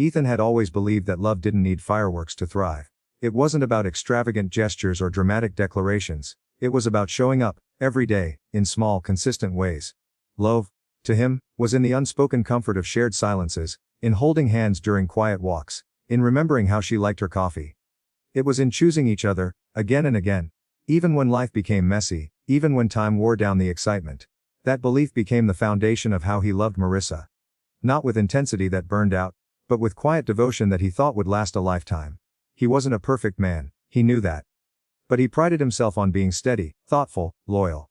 Ethan had always believed that love didn't need fireworks to thrive. It wasn't about extravagant gestures or dramatic declarations. It was about showing up, every day, in small, consistent ways. Love, to him, was in the unspoken comfort of shared silences, in holding hands during quiet walks, in remembering how she liked her coffee. It was in choosing each other, again and again. Even when life became messy, even when time wore down the excitement. That belief became the foundation of how he loved Marissa. Not with intensity that burned out, but with quiet devotion that he thought would last a lifetime. He wasn't a perfect man, he knew that. But he prided himself on being steady, thoughtful, loyal.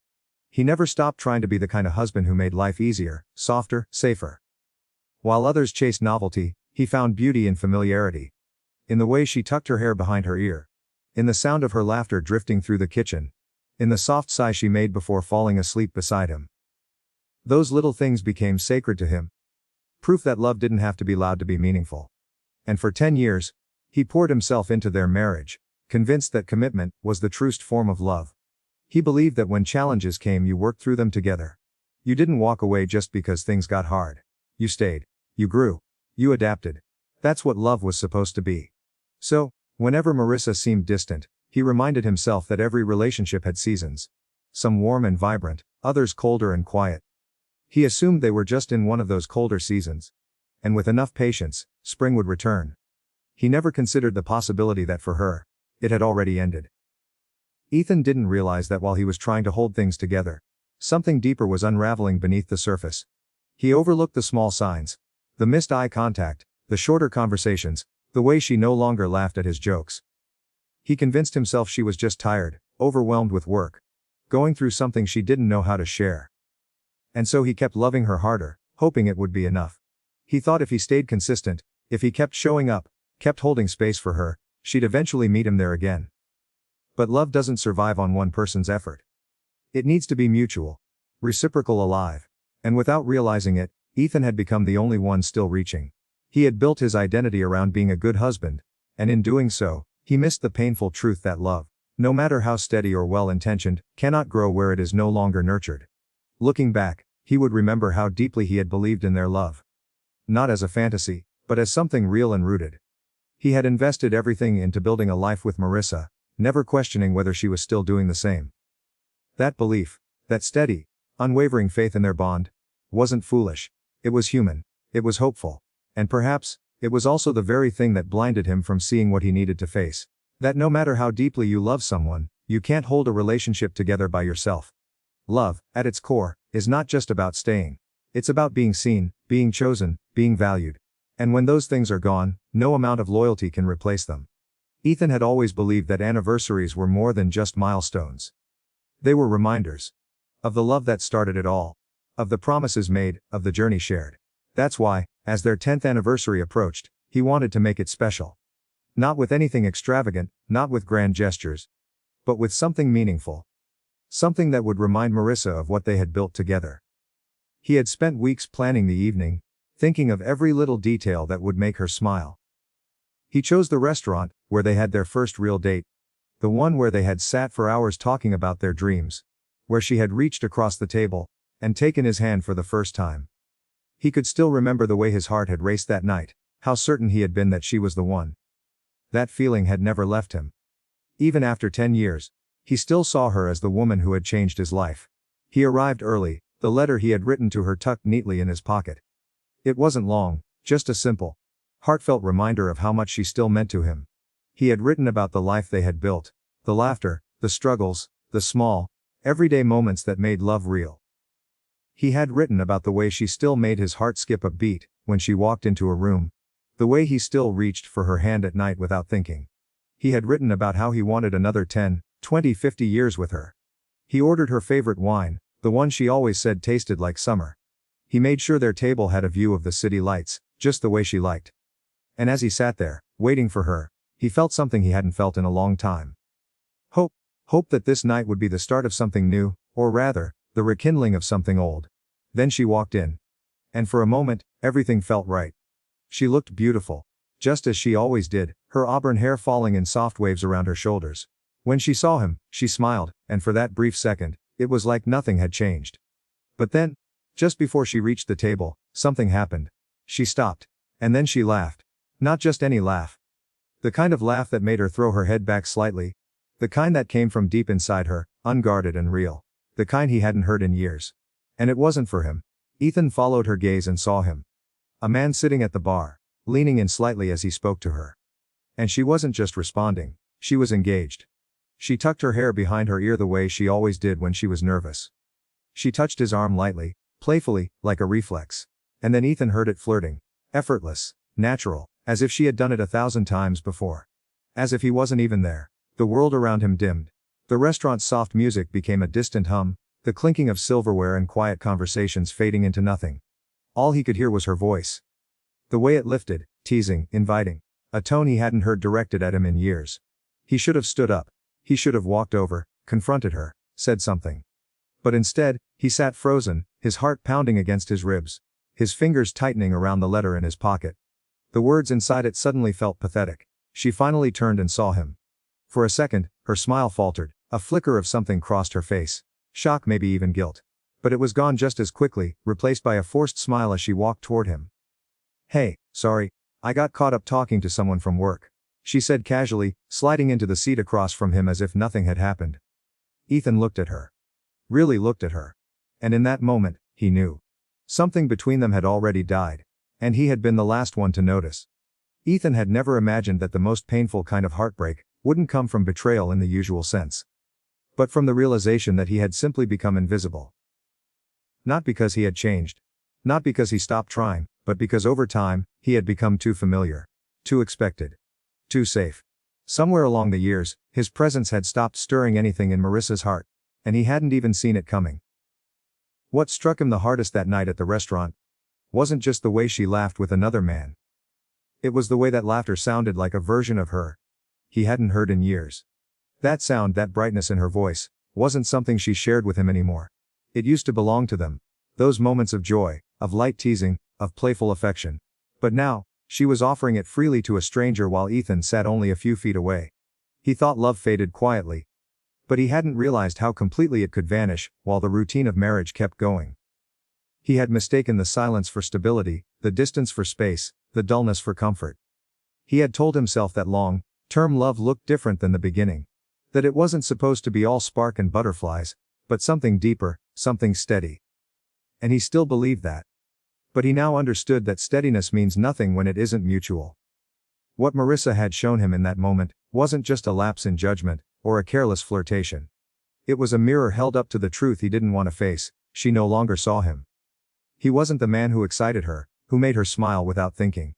He never stopped trying to be the kind of husband who made life easier, softer, safer. While others chased novelty, he found beauty in familiarity. In the way she tucked her hair behind her ear. In the sound of her laughter drifting through the kitchen. In the soft sigh she made before falling asleep beside him. Those little things became sacred to him. Proof that love didn't have to be loud to be meaningful. And for 10 years, he poured himself into their marriage, convinced that commitment was the truest form of love. He believed that when challenges came you worked through them together. You didn't walk away just because things got hard. You stayed. You grew. You adapted. That's what love was supposed to be. So, whenever Marissa seemed distant, he reminded himself that every relationship had seasons. Some warm and vibrant, others colder and quiet. He assumed they were just in one of those colder seasons. And with enough patience, spring would return. He never considered the possibility that for her, it had already ended. Ethan didn't realize that while he was trying to hold things together, something deeper was unraveling beneath the surface. He overlooked the small signs, the missed eye contact, the shorter conversations, the way she no longer laughed at his jokes. He convinced himself she was just tired, overwhelmed with work, going through something she didn't know how to share. And so he kept loving her harder, hoping it would be enough. He thought if he stayed consistent, if he kept showing up, kept holding space for her, she'd eventually meet him there again. But love doesn't survive on one person's effort. It needs to be mutual, reciprocal, alive. And without realizing it, Ethan had become the only one still reaching. He had built his identity around being a good husband, and in doing so, he missed the painful truth that love, no matter how steady or well-intentioned, cannot grow where it is no longer nurtured. Looking back, he would remember how deeply he had believed in their love. Not as a fantasy, but as something real and rooted. He had invested everything into building a life with Marissa, never questioning whether she was still doing the same. That belief, that steady, unwavering faith in their bond, wasn't foolish. It was human. It was hopeful. And perhaps, it was also the very thing that blinded him from seeing what he needed to face. That no matter how deeply you love someone, you can't hold a relationship together by yourself. Love, at its core, is not just about staying. It's about being seen, being chosen, being valued. And when those things are gone, no amount of loyalty can replace them. Ethan had always believed that anniversaries were more than just milestones. They were reminders. Of the love that started it all. Of the promises made, of the journey shared. That's why, as their 10th anniversary approached, he wanted to make it special. Not with anything extravagant, not with grand gestures. But with something meaningful. Something that would remind Marissa of what they had built together. He had spent weeks planning the evening, thinking of every little detail that would make her smile. He chose the restaurant, where they had their first real date. The one where they had sat for hours talking about their dreams. Where she had reached across the table, and taken his hand for the first time. He could still remember the way his heart had raced that night, how certain he had been that she was the one. That feeling had never left him. Even after 10 years, he still saw her as the woman who had changed his life. He arrived early, the letter he had written to her tucked neatly in his pocket. It wasn't long, just a simple, heartfelt reminder of how much she still meant to him. He had written about the life they had built, the laughter, the struggles, the small, everyday moments that made love real. He had written about the way she still made his heart skip a beat when she walked into a room, the way he still reached for her hand at night without thinking. He had written about how he wanted another 10, 20, 50 years with her. He ordered her favorite wine, the one she always said tasted like summer. He made sure their table had a view of the city lights, just the way she liked. And as he sat there, waiting for her, he felt something he hadn't felt in a long time. Hope. Hope that this night would be the start of something new, or rather, the rekindling of something old. Then she walked in. And for a moment, everything felt right. She looked beautiful. Just as she always did, her auburn hair falling in soft waves around her shoulders. When she saw him, she smiled, and for that brief second, it was like nothing had changed. But then, just before she reached the table, something happened. She stopped. And then she laughed. Not just any laugh. The kind of laugh that made her throw her head back slightly. The kind that came from deep inside her, unguarded and real. The kind he hadn't heard in years. And it wasn't for him. Ethan followed her gaze and saw him. A man sitting at the bar, leaning in slightly as he spoke to her. And she wasn't just responding, she was engaged. She tucked her hair behind her ear the way she always did when she was nervous. She touched his arm lightly, playfully, like a reflex. And then Ethan heard it flirting. Effortless, natural, as if she had done it 1,000 times before. As if he wasn't even there. The world around him dimmed. The restaurant's soft music became a distant hum, the clinking of silverware and quiet conversations fading into nothing. All he could hear was her voice. The way it lifted, teasing, inviting. A tone he hadn't heard directed at him in years. He should have stood up. He should have walked over, confronted her, said something. But instead, he sat frozen, his heart pounding against his ribs. His fingers tightening around the letter in his pocket. The words inside it suddenly felt pathetic. She finally turned and saw him. For a second, her smile faltered, a flicker of something crossed her face. Shock, maybe even guilt. But it was gone just as quickly, replaced by a forced smile as she walked toward him. "Hey, sorry, I got caught up talking to someone from work," she said casually, sliding into the seat across from him as if nothing had happened. Ethan looked at her. Really looked at her. And in that moment, he knew. Something between them had already died. And he had been the last one to notice. Ethan had never imagined that the most painful kind of heartbreak wouldn't come from betrayal in the usual sense. But from the realization that he had simply become invisible. Not because he had changed. Not because he stopped trying, but because over time, he had become too familiar. Too expected. Too safe. Somewhere along the years, his presence had stopped stirring anything in Marissa's heart. And he hadn't even seen it coming. What struck him the hardest that night at the restaurant wasn't just the way she laughed with another man. It was the way that laughter sounded like a version of her he hadn't heard in years. That sound, that brightness in her voice, wasn't something she shared with him anymore. It used to belong to them. Those moments of joy, of light teasing, of playful affection. But now, she was offering it freely to a stranger while Ethan sat only a few feet away. He thought love faded quietly. But he hadn't realized how completely it could vanish, while the routine of marriage kept going. He had mistaken the silence for stability, the distance for space, the dullness for comfort. He had told himself that long-term love looked different than the beginning. That it wasn't supposed to be all spark and butterflies, but something deeper, something steady. And he still believed that. But he now understood that steadiness means nothing when it isn't mutual. What Marissa had shown him in that moment wasn't just a lapse in judgment, or a careless flirtation. It was a mirror held up to the truth he didn't want to face. She no longer saw him. He wasn't the man who excited her, who made her smile without thinking.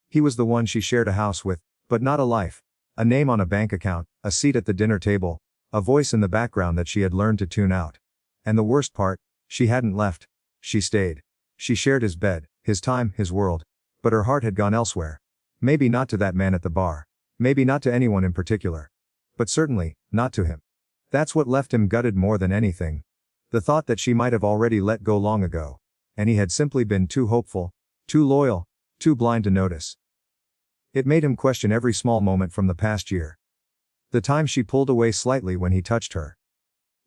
He was the one she shared a house with, but not a life. A name on a bank account, a seat at the dinner table, a voice in the background that she had learned to tune out. And the worst part, she hadn't left. She stayed. She shared his bed, his time, his world. But her heart had gone elsewhere. Maybe not to that man at the bar. Maybe not to anyone in particular. But certainly, not to him. That's what left him gutted more than anything. The thought that she might have already let go long ago. And he had simply been too hopeful, too loyal, too blind to notice. It made him question every small moment from the past year. The time she pulled away slightly when he touched her.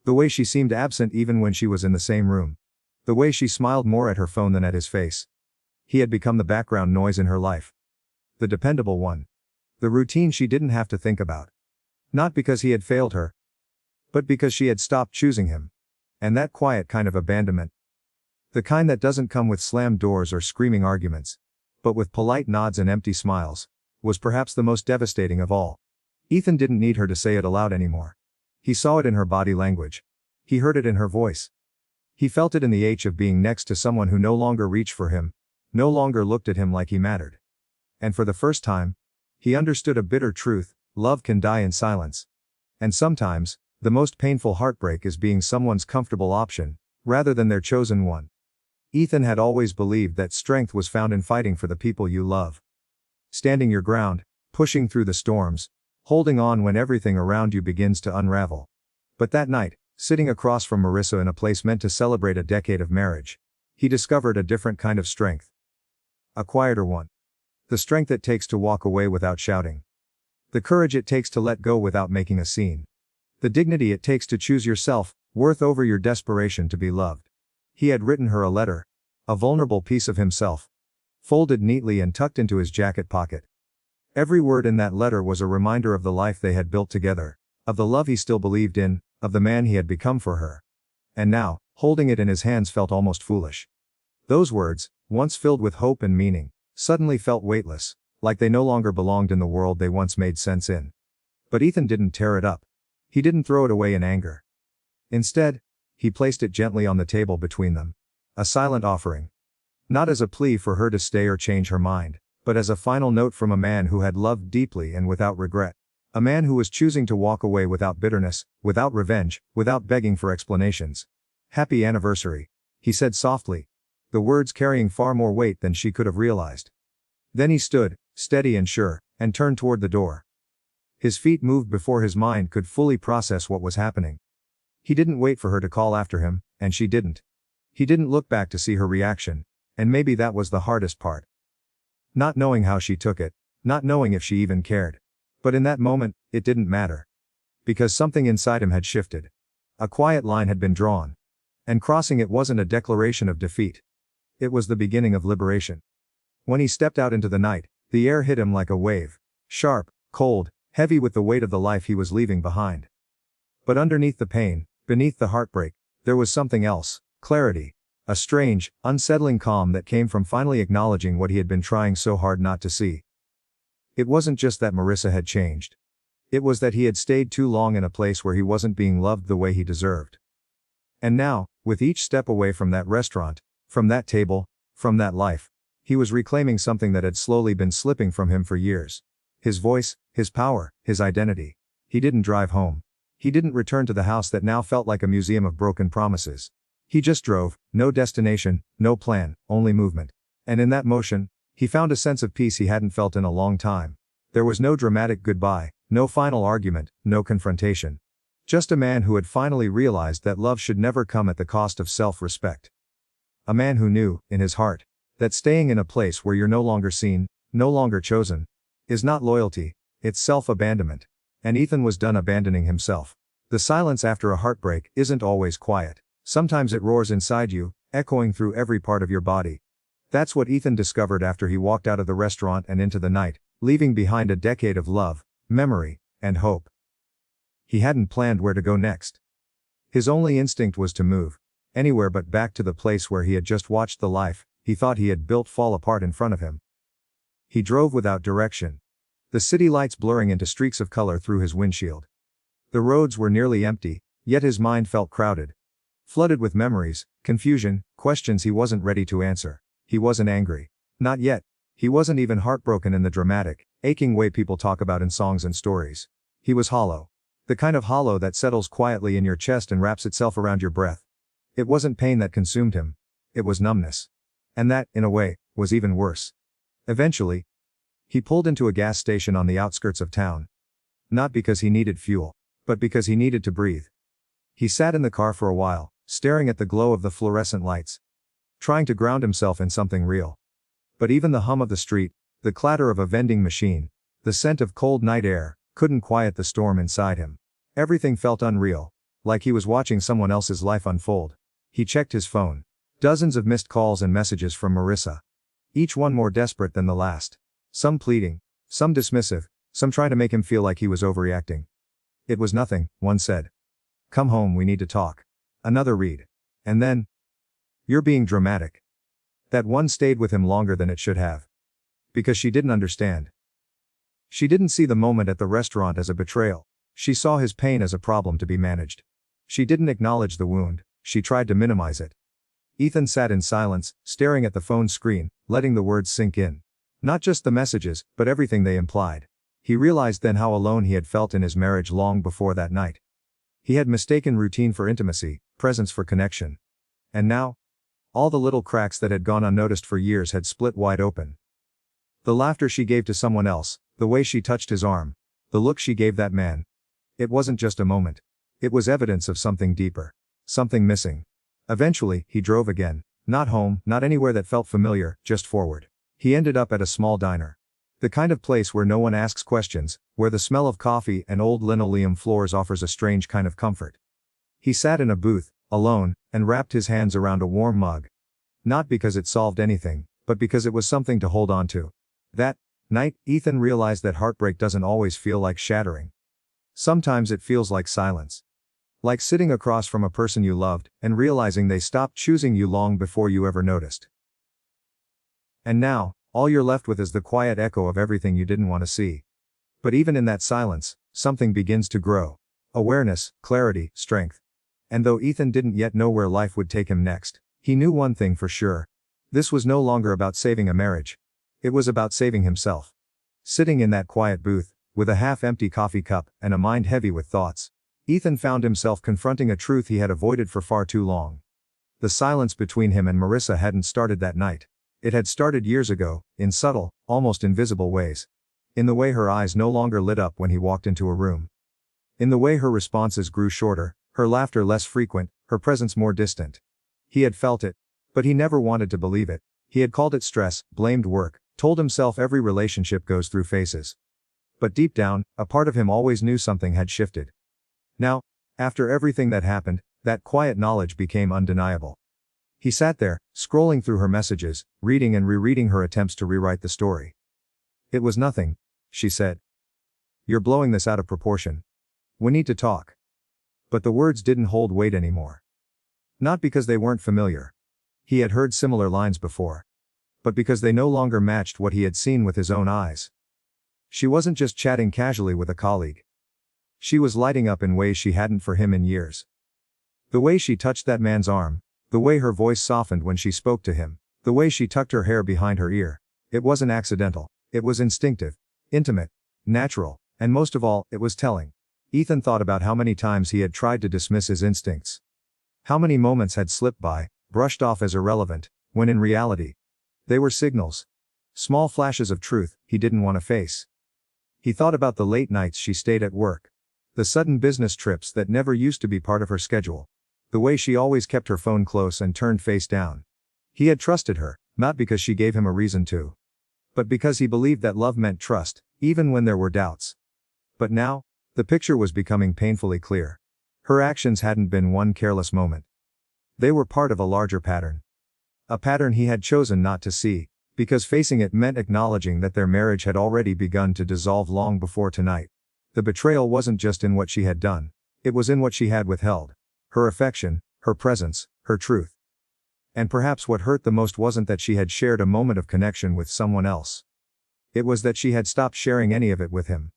The way she seemed absent even when she was in the same room. The way she smiled more at her phone than at his face. He had become the background noise in her life. The dependable one. The routine she didn't have to think about. Not because he had failed her, but because she had stopped choosing him. And that quiet kind of abandonment. The kind that doesn't come with slammed doors or screaming arguments, but with polite nods and empty smiles, was perhaps the most devastating of all. Ethan didn't need her to say it aloud anymore. He saw it in her body language. He heard it in her voice. He felt it in the ache of being next to someone who no longer reached for him, no longer looked at him like he mattered. And for the first time, he understood a bitter truth: love can die in silence. And sometimes, the most painful heartbreak is being someone's comfortable option, rather than their chosen one. Ethan had always believed that strength was found in fighting for the people you love. Standing your ground, pushing through the storms, holding on when everything around you begins to unravel. But that night, sitting across from Marissa in a place meant to celebrate a decade of marriage, he discovered a different kind of strength. A quieter one. The strength it takes to walk away without shouting. The courage it takes to let go without making a scene. The dignity it takes to choose yourself, worth over your desperation to be loved. He had written her a letter. A vulnerable piece of himself. folded neatly and tucked into his jacket pocket. Every word in that letter was a reminder of the life they had built together, of the love he still believed in, of the man he had become for her. And now, holding it in his hands felt almost foolish. Those words, once filled with hope and meaning, suddenly felt weightless, like they no longer belonged in the world they once made sense in. But Ethan didn't tear it up. He didn't throw it away in anger. Instead, he placed it gently on the table between them. A silent offering. Not as a plea for her to stay or change her mind, but as a final note from a man who had loved deeply and without regret. A man who was choosing to walk away without bitterness, without revenge, without begging for explanations. "Happy anniversary," he said softly, the words carrying far more weight than she could have realized. Then he stood, steady and sure, and turned toward the door. His feet moved before his mind could fully process what was happening. He didn't wait for her to call after him, and she didn't. He didn't look back to see her reaction, and maybe that was the hardest part. Not knowing how she took it, not knowing if she even cared. But in that moment, it didn't matter. Because something inside him had shifted. A quiet line had been drawn. And crossing it wasn't a declaration of defeat. It was the beginning of liberation. When he stepped out into the night, the air hit him like a wave. Sharp, cold, heavy with the weight of the life he was leaving behind. But underneath the pain, beneath the heartbreak, there was something else, clarity. A strange, unsettling calm that came from finally acknowledging what he had been trying so hard not to see. It wasn't just that Marissa had changed. It was that he had stayed too long in a place where he wasn't being loved the way he deserved. And now, with each step away from that restaurant, from that table, from that life, he was reclaiming something that had slowly been slipping from him for years. His voice, his power, his identity. He didn't drive home. He didn't return to the house that now felt like a museum of broken promises. He just drove, no destination, no plan, only movement. And in that motion, he found a sense of peace he hadn't felt in a long time. There was no dramatic goodbye, no final argument, no confrontation. Just a man who had finally realized that love should never come at the cost of self-respect. A man who knew, in his heart, that staying in a place where you're no longer seen, no longer chosen, is not loyalty, it's self-abandonment. And Ethan was done abandoning himself. The silence after a heartbreak isn't always quiet. Sometimes it roars inside you, echoing through every part of your body. That's what Ethan discovered after he walked out of the restaurant and into the night, leaving behind a decade of love, memory, and hope. He hadn't planned where to go next. His only instinct was to move, anywhere but back to the place where he had just watched the life he thought he had built fall apart in front of him. He drove without direction. The city lights blurring into streaks of color through his windshield. The roads were nearly empty, yet his mind felt crowded. Flooded with memories, confusion, questions he wasn't ready to answer. He wasn't angry. Not yet. He wasn't even heartbroken in the dramatic, aching way people talk about in songs and stories. He was hollow. The kind of hollow that settles quietly in your chest and wraps itself around your breath. It wasn't pain that consumed him. It was numbness. And that, in a way, was even worse. Eventually, he pulled into a gas station on the outskirts of town. Not because he needed fuel, but because he needed to breathe. He sat in the car for a while, staring at the glow of the fluorescent lights. Trying to ground himself in something real. But even the hum of the street, the clatter of a vending machine, the scent of cold night air, couldn't quiet the storm inside him. Everything felt unreal, like he was watching someone else's life unfold. He checked his phone. Dozens of missed calls and messages from Marissa. Each one more desperate than the last. Some pleading, some dismissive, some trying to make him feel like he was overreacting. It was nothing, one said. "Come home, we need to talk." Another read. And then, "You're being dramatic." That one stayed with him longer than it should have. Because she didn't understand. She didn't see the moment at the restaurant as a betrayal. She saw his pain as a problem to be managed. She didn't acknowledge the wound, she tried to minimize it. Ethan sat in silence, staring at the phone screen, letting the words sink in. Not just the messages, but everything they implied. He realized then how alone he had felt in his marriage long before that night. He had mistaken routine for intimacy, presence for connection. And now, all the little cracks that had gone unnoticed for years had split wide open. The laughter she gave to someone else, the way she touched his arm, the look she gave that man. It wasn't just a moment. It was evidence of something deeper. Something missing. Eventually, he drove again. Not home, not anywhere that felt familiar, just forward. He ended up at a small diner. The kind of place where no one asks questions, where the smell of coffee and old linoleum floors offers a strange kind of comfort. He sat in a booth, alone, and wrapped his hands around a warm mug. Not because it solved anything, but because it was something to hold on to. That night, Ethan realized that heartbreak doesn't always feel like shattering. Sometimes it feels like silence. Like sitting across from a person you loved, and realizing they stopped choosing you long before you ever noticed. And now, all you're left with is the quiet echo of everything you didn't want to see. But even in that silence, something begins to grow. Awareness, clarity, strength. And though Ethan didn't yet know where life would take him next, he knew one thing for sure. This was no longer about saving a marriage. It was about saving himself. Sitting in that quiet booth, with a half-empty coffee cup, and a mind heavy with thoughts, Ethan found himself confronting a truth he had avoided for far too long. The silence between him and Marissa hadn't started that night. It had started years ago, in subtle, almost invisible ways. In the way her eyes no longer lit up when he walked into a room. In the way her responses grew shorter, her laughter less frequent, her presence more distant. He had felt it, but he never wanted to believe it. He had called it stress, blamed work, told himself every relationship goes through phases. But deep down, a part of him always knew something had shifted. Now, after everything that happened, that quiet knowledge became undeniable. He sat there, scrolling through her messages, reading and rereading her attempts to rewrite the story. "It was nothing," she said. "You're blowing this out of proportion. We need to talk." But the words didn't hold weight anymore. Not because they weren't familiar. He had heard similar lines before. But because they no longer matched what he had seen with his own eyes. She wasn't just chatting casually with a colleague. She was lighting up in ways she hadn't for him in years. The way she touched that man's arm, the way her voice softened when she spoke to him, the way she tucked her hair behind her ear. It wasn't accidental, it was instinctive, intimate, natural, and most of all, it was telling. Ethan thought about how many times he had tried to dismiss his instincts. How many moments had slipped by, brushed off as irrelevant, when in reality, they were signals. Small flashes of truth he didn't want to face. He thought about the late nights she stayed at work. The sudden business trips that never used to be part of her schedule. The way she always kept her phone close and turned face down. He had trusted her, not because she gave him a reason to. But because he believed that love meant trust, even when there were doubts. But now, the picture was becoming painfully clear. Her actions hadn't been one careless moment. They were part of a larger pattern. A pattern he had chosen not to see, because facing it meant acknowledging that their marriage had already begun to dissolve long before tonight. The betrayal wasn't just in what she had done, it was in what she had withheld. Her affection, her presence, her truth. And perhaps what hurt the most wasn't that she had shared a moment of connection with someone else. It was that she had stopped sharing any of it with him.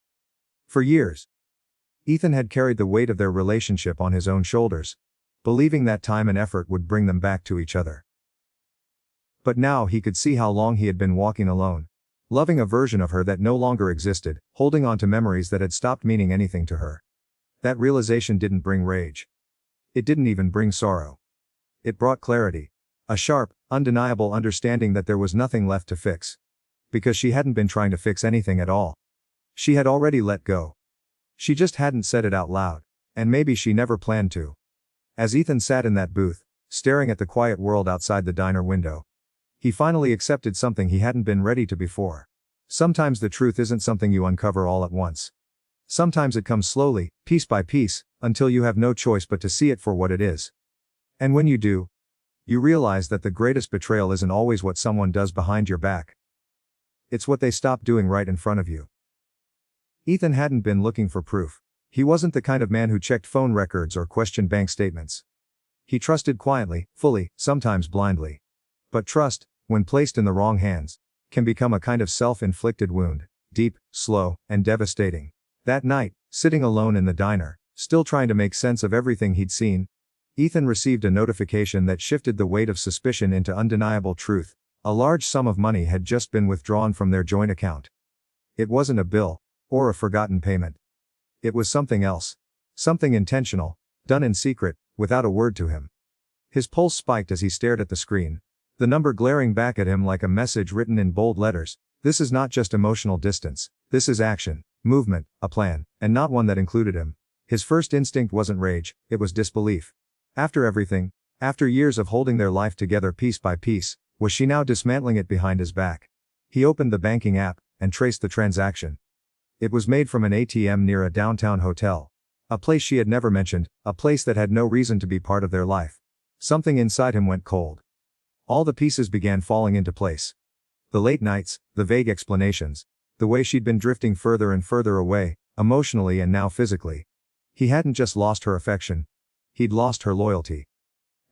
For years, Ethan had carried the weight of their relationship on his own shoulders, believing that time and effort would bring them back to each other. But now he could see how long he had been walking alone, loving a version of her that no longer existed, holding on to memories that had stopped meaning anything to her. That realization didn't bring rage. It didn't even bring sorrow. It brought clarity. A sharp, undeniable understanding that there was nothing left to fix. Because she hadn't been trying to fix anything at all. She had already let go. She just hadn't said it out loud, and maybe she never planned to. As Ethan sat in that booth, staring at the quiet world outside the diner window, he finally accepted something he hadn't been ready to before. Sometimes the truth isn't something you uncover all at once. Sometimes it comes slowly, piece by piece, until you have no choice but to see it for what it is. And when you do, you realize that the greatest betrayal isn't always what someone does behind your back. It's what they stop doing right in front of you. Ethan hadn't been looking for proof. He wasn't the kind of man who checked phone records or questioned bank statements. He trusted quietly, fully, sometimes blindly. But trust, when placed in the wrong hands, can become a kind of self-inflicted wound, deep, slow, and devastating. That night, sitting alone in the diner, still trying to make sense of everything he'd seen, Ethan received a notification that shifted the weight of suspicion into undeniable truth. A large sum of money had just been withdrawn from their joint account. It wasn't a bill, or a forgotten payment. It was something else. Something intentional, done in secret, without a word to him. His pulse spiked as he stared at the screen. The number glaring back at him like a message written in bold letters. This is not just emotional distance. This is action, movement, a plan, and not one that included him. His first instinct wasn't rage, it was disbelief. After everything, after years of holding their life together piece by piece, was she now dismantling it behind his back? He opened the banking app, and traced the transaction. It was made from an ATM near a downtown hotel. A place she had never mentioned, a place that had no reason to be part of their life. Something inside him went cold. All the pieces began falling into place. The late nights, the vague explanations. The way she'd been drifting further and further away, emotionally and now physically. He hadn't just lost her affection. He'd lost her loyalty.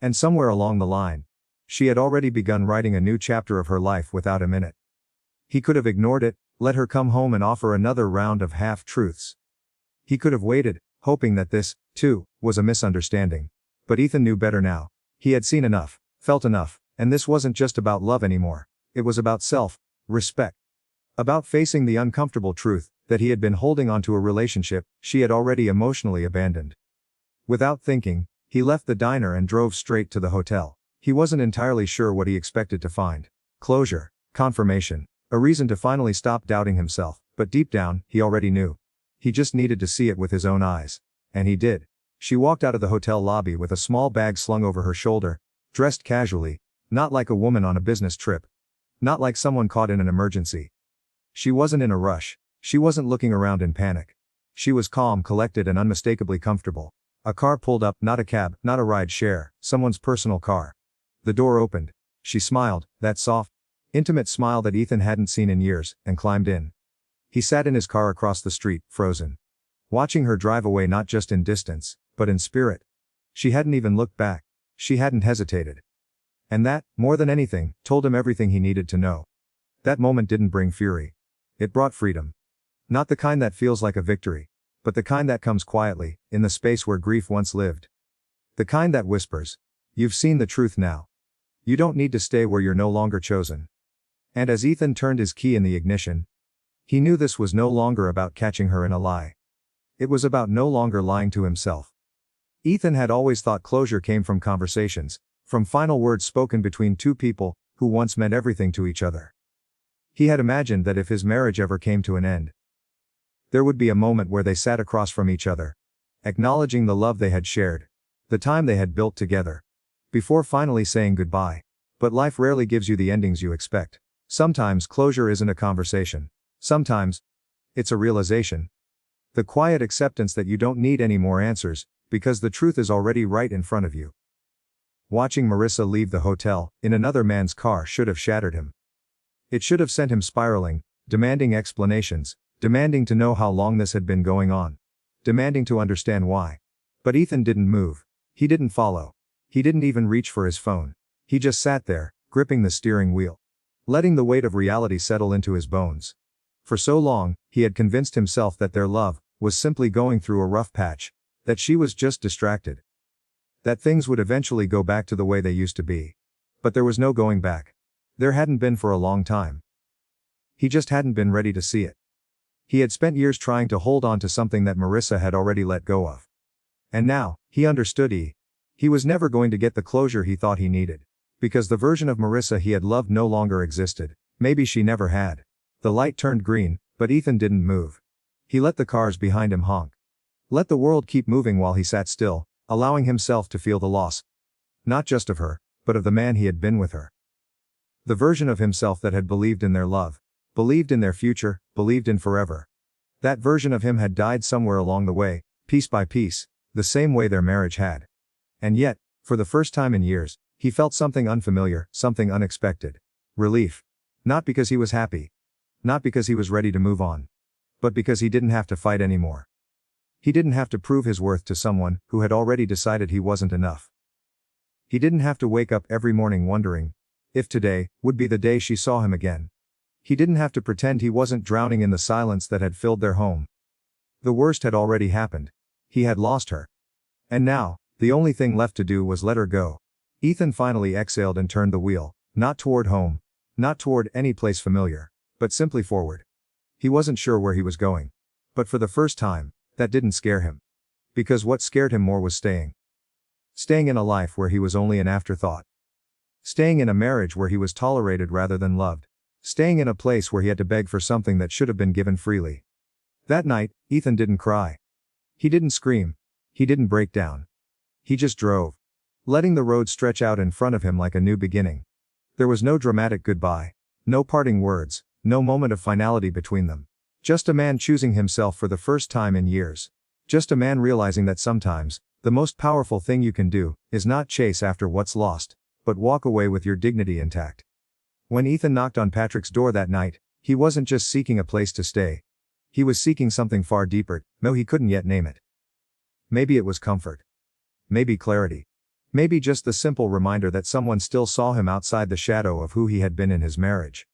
And somewhere along the line, she had already begun writing a new chapter of her life without him in it. He could have ignored it, let her come home and offer another round of half-truths. He could have waited, hoping that this, too, was a misunderstanding. But Ethan knew better now. He had seen enough, felt enough, and this wasn't just about love anymore. It was about self-respect. About facing the uncomfortable truth that he had been holding onto a relationship she had already emotionally abandoned. Without thinking, he left the diner and drove straight to the hotel. He wasn't entirely sure what he expected to find. Closure, confirmation, a reason to finally stop doubting himself, but deep down, he already knew. He just needed to see it with his own eyes. And he did. She walked out of the hotel lobby with a small bag slung over her shoulder, dressed casually, not like a woman on a business trip. Not like someone caught in an emergency. She wasn't in a rush. She wasn't looking around in panic. She was calm, collected and unmistakably comfortable. A car pulled up, not a cab, not a ride share, someone's personal car. The door opened. She smiled, that soft, intimate smile that Ethan hadn't seen in years, and climbed in. He sat in his car across the street, frozen. Watching her drive away not just in distance, but in spirit. She hadn't even looked back. She hadn't hesitated. And that, more than anything, told him everything he needed to know. That moment didn't bring fury. It brought freedom. Not the kind that feels like a victory, but the kind that comes quietly, in the space where grief once lived. The kind that whispers, "You've seen the truth now. You don't need to stay where you're no longer chosen." And as Ethan turned his key in the ignition, he knew this was no longer about catching her in a lie. It was about no longer lying to himself. Ethan had always thought closure came from conversations, from final words spoken between two people who once meant everything to each other. He had imagined that if his marriage ever came to an end, there would be a moment where they sat across from each other, acknowledging the love they had shared, the time they had built together, before finally saying goodbye. But life rarely gives you the endings you expect. Sometimes closure isn't a conversation. Sometimes it's a realization. The quiet acceptance that you don't need any more answers, because the truth is already right in front of you. Watching Marissa leave the hotel, in another man's car should have shattered him. It should have sent him spiraling, demanding explanations, demanding to know how long this had been going on. Demanding to understand why. But Ethan didn't move. He didn't follow. He didn't even reach for his phone. He just sat there, gripping the steering wheel. Letting the weight of reality settle into his bones. For so long, he had convinced himself that their love was simply going through a rough patch. That she was just distracted. That things would eventually go back to the way they used to be. But there was no going back. There hadn't been for a long time. He just hadn't been ready to see it. He had spent years trying to hold on to something that Marissa had already let go of. And now, he understood he was never going to get the closure he thought he needed. Because the version of Marissa he had loved no longer existed. Maybe she never had. The light turned green, but Ethan didn't move. He let the cars behind him honk. Let the world keep moving while he sat still, allowing himself to feel the loss. Not just of her, but of the man he had been with her. The version of himself that had believed in their love, believed in their future, believed in forever. That version of him had died somewhere along the way, piece by piece, the same way their marriage had. And yet, for the first time in years, he felt something unfamiliar, something unexpected. Relief. Not because he was happy. Not because he was ready to move on. But because he didn't have to fight anymore. He didn't have to prove his worth to someone who had already decided he wasn't enough. He didn't have to wake up every morning wondering if today would be the day she saw him again. He didn't have to pretend he wasn't drowning in the silence that had filled their home. The worst had already happened. He had lost her. And now, the only thing left to do was let her go. Ethan finally exhaled and turned the wheel, not toward home, not toward any place familiar, but simply forward. He wasn't sure where he was going. But for the first time, that didn't scare him. Because what scared him more was staying. Staying in a life where he was only an afterthought. Staying in a marriage where he was tolerated rather than loved. Staying in a place where he had to beg for something that should have been given freely. That night, Ethan didn't cry. He didn't scream. He didn't break down. He just drove. Letting the road stretch out in front of him like a new beginning. There was no dramatic goodbye. No parting words. No moment of finality between them. Just a man choosing himself for the first time in years. Just a man realizing that sometimes, the most powerful thing you can do, is not chase after what's lost, but walk away with your dignity intact. When Ethan knocked on Patrick's door that night, he wasn't just seeking a place to stay. He was seeking something far deeper, though he couldn't yet name it. Maybe it was comfort. Maybe clarity. Maybe just the simple reminder that someone still saw him outside the shadow of who he had been in his marriage.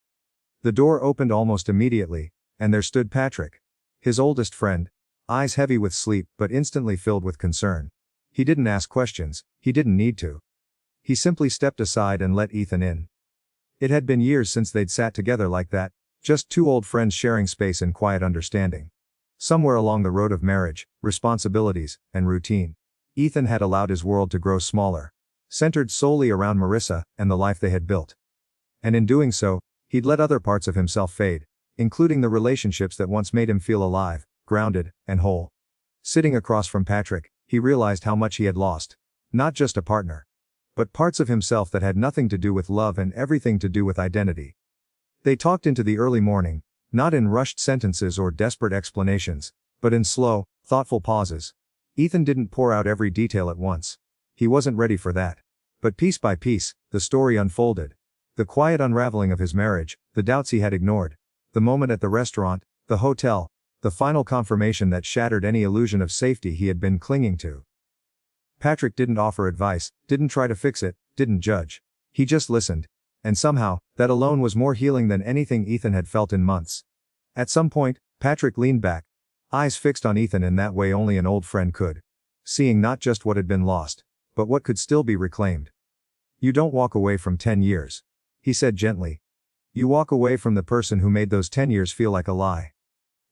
The door opened almost immediately, and there stood Patrick. His oldest friend, eyes heavy with sleep but instantly filled with concern. He didn't ask questions, he didn't need to. He simply stepped aside and let Ethan in. It had been years since they'd sat together like that, just two old friends sharing space and quiet understanding. Somewhere along the road of marriage, responsibilities, and routine, Ethan had allowed his world to grow smaller, centered solely around Marissa and the life they had built. And in doing so, he'd let other parts of himself fade, including the relationships that once made him feel alive, grounded, and whole. Sitting across from Patrick, he realized how much he had lost. Not just a partner, but parts of himself that had nothing to do with love and everything to do with identity. They talked into the early morning, not in rushed sentences or desperate explanations, but in slow, thoughtful pauses. Ethan didn't pour out every detail at once. He wasn't ready for that. But piece by piece, the story unfolded. The quiet unraveling of his marriage, the doubts he had ignored, the moment at the restaurant, the hotel, the final confirmation that shattered any illusion of safety he had been clinging to. Patrick didn't offer advice, didn't try to fix it, didn't judge. He just listened. And somehow, that alone was more healing than anything Ethan had felt in months. At some point, Patrick leaned back, eyes fixed on Ethan in that way only an old friend could. Seeing not just what had been lost, but what could still be reclaimed. "You don't walk away from 10 years. He said gently. "You walk away from the person who made those 10 years feel like a lie."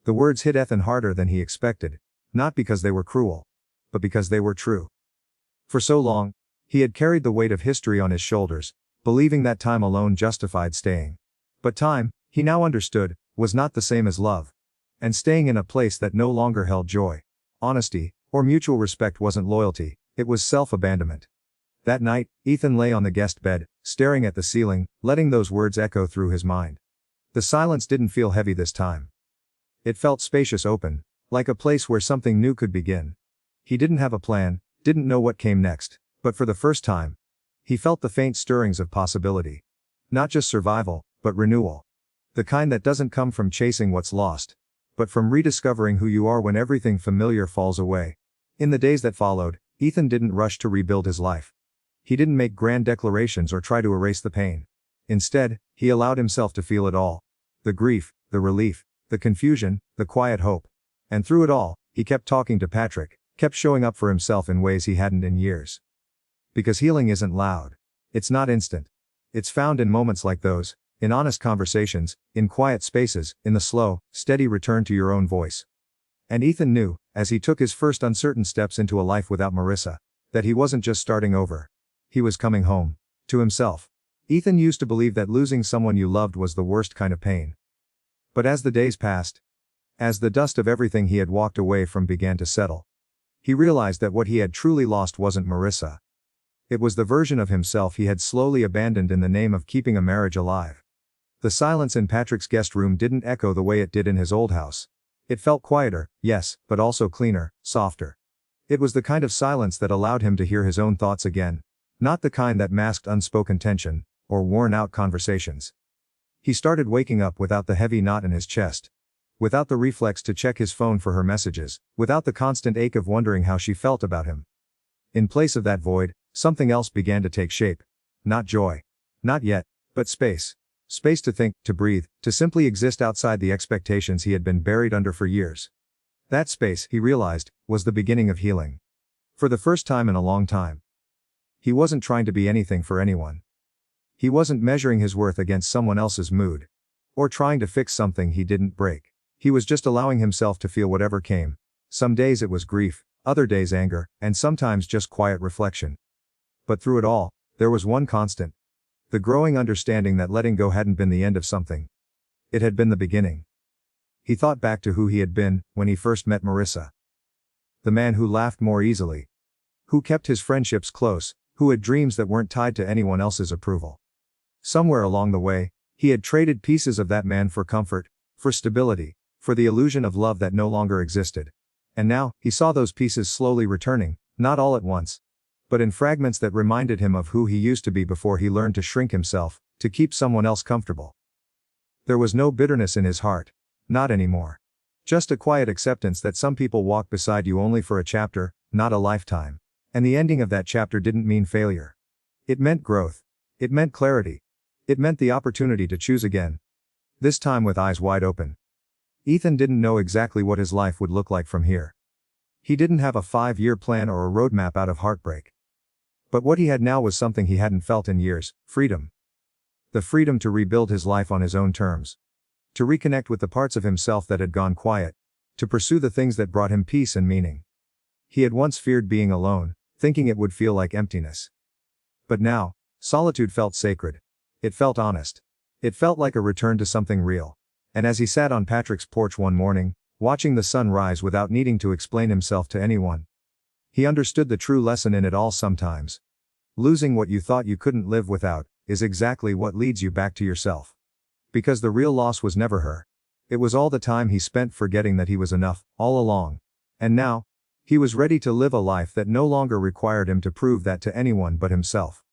The words hit Ethan harder than he expected, not because they were cruel, but because they were true. For so long, he had carried the weight of history on his shoulders, believing that time alone justified staying. But time, he now understood, was not the same as love. And staying in a place that no longer held joy, honesty, or mutual respect wasn't loyalty, it was self-abandonment. That night, Ethan lay on the guest bed, staring at the ceiling, letting those words echo through his mind. The silence didn't feel heavy this time. It felt spacious, open, like a place where something new could begin. He didn't have a plan, didn't know what came next, but for the first time, he felt the faint stirrings of possibility. Not just survival, but renewal. The kind that doesn't come from chasing what's lost, but from rediscovering who you are when everything familiar falls away. In the days that followed, Ethan didn't rush to rebuild his life. He didn't make grand declarations or try to erase the pain. Instead, he allowed himself to feel it all. The grief, the relief, the confusion, the quiet hope. And through it all, he kept talking to Patrick, kept showing up for himself in ways he hadn't in years. Because healing isn't loud. It's not instant. It's found in moments like those, in honest conversations, in quiet spaces, in the slow, steady return to your own voice. And Ethan knew, as he took his first uncertain steps into a life without Marissa, that he wasn't just starting over. He was coming home. To himself. Ethan used to believe that losing someone you loved was the worst kind of pain. But as the days passed, as the dust of everything he had walked away from began to settle, he realized that what he had truly lost wasn't Marissa. It was the version of himself he had slowly abandoned in the name of keeping a marriage alive. The silence in Patrick's guest room didn't echo the way it did in his old house. It felt quieter, yes, but also cleaner, softer. It was the kind of silence that allowed him to hear his own thoughts again, not the kind that masked unspoken tension, or worn-out conversations. He started waking up without the heavy knot in his chest. Without the reflex to check his phone for her messages, without the constant ache of wondering how she felt about him. In place of that void, something else began to take shape. Not joy. Not yet, but space. Space to think, to breathe, to simply exist outside the expectations he had been buried under for years. That space, he realized, was the beginning of healing. For the first time in a long time. He wasn't trying to be anything for anyone. He wasn't measuring his worth against someone else's mood. Or trying to fix something he didn't break. He was just allowing himself to feel whatever came. Some days it was grief, other days anger, and sometimes just quiet reflection. But through it all, there was one constant. The growing understanding that letting go hadn't been the end of something. It had been the beginning. He thought back to who he had been, when he first met Marissa. The man who laughed more easily. Who kept his friendships close, who had dreams that weren't tied to anyone else's approval. Somewhere along the way, he had traded pieces of that man for comfort, for stability, for the illusion of love that no longer existed. And now, he saw those pieces slowly returning, not all at once, but in fragments that reminded him of who he used to be before he learned to shrink himself, to keep someone else comfortable. There was no bitterness in his heart. Not anymore. Just a quiet acceptance that some people walk beside you only for a chapter, not a lifetime. And the ending of that chapter didn't mean failure. It meant growth. It meant clarity. It meant the opportunity to choose again. This time with eyes wide open. Ethan didn't know exactly what his life would look like from here. He didn't have a 5-year plan or a roadmap out of heartbreak. But what he had now was something he hadn't felt in years: freedom. The freedom to rebuild his life on his own terms. To reconnect with the parts of himself that had gone quiet. To pursue the things that brought him peace and meaning. He had once feared being alone, thinking it would feel like emptiness. But now, solitude felt sacred. It felt honest. It felt like a return to something real. And as he sat on Patrick's porch one morning, watching the sun rise without needing to explain himself to anyone, he understood the true lesson in it all. Sometimes losing what you thought you couldn't live without is exactly what leads you back to yourself. Because the real loss was never her. It was all the time he spent forgetting that he was enough, all along. And now, he was ready to live a life that no longer required him to prove that to anyone but himself.